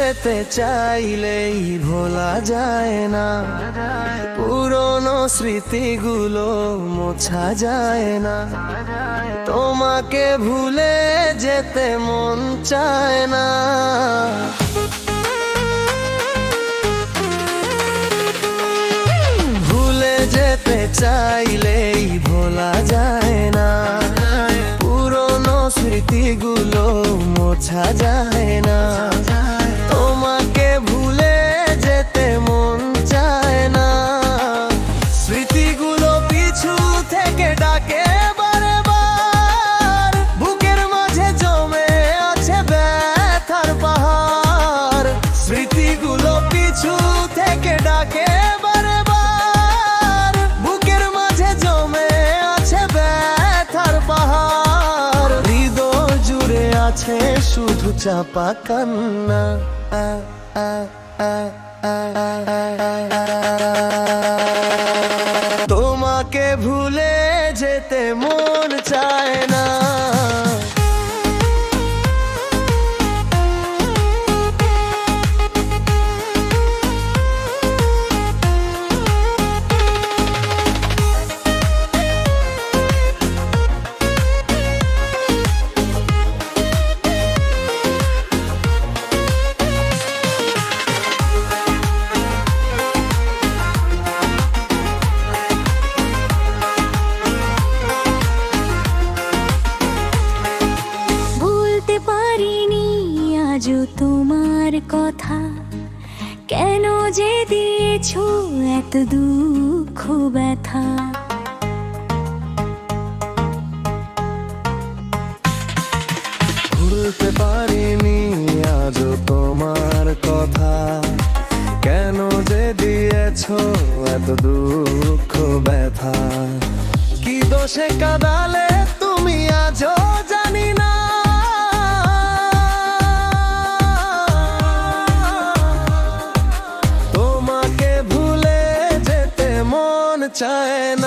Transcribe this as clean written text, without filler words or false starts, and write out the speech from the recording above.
যেতে চাইলেই ভোলা যায় না, পুরনো স্মৃতিগুলো মোছা যায় না। তোমাকে ভুলে যেতে মন চায় না। ভুলে যেতে চাইলেই ভোলা যায় না, পুরনো স্মৃতিগুলো মোছা যায় না। তোমাকে ভুলে যেতে মন চায় না। স্মৃতিগুলো পিছু থেকে ডাকে বারে বার, বুকের মাঝে জমে আছে ব্যথার পাহাড়। স্মৃতিগুলো পিছু থেকে ডাকে বারে বার, বুকের মাঝে জমে আছে ব্যথার পাহাড়। হৃদয় জুড়ে আছে শুধু চাপা কান্না। তোমাকে ভুলে যেতে মন চায় না। আজও তোমার কথা, কেন যে দিয়েছো এত দুঃখ ব্যথা। ভুলতে পারিনি আজও তোমার কথা, কেন যে দিয়েছো এত দুঃখ ব্যথা। কি দোষে কাঁদালে তুমি আজও জানি না। চায়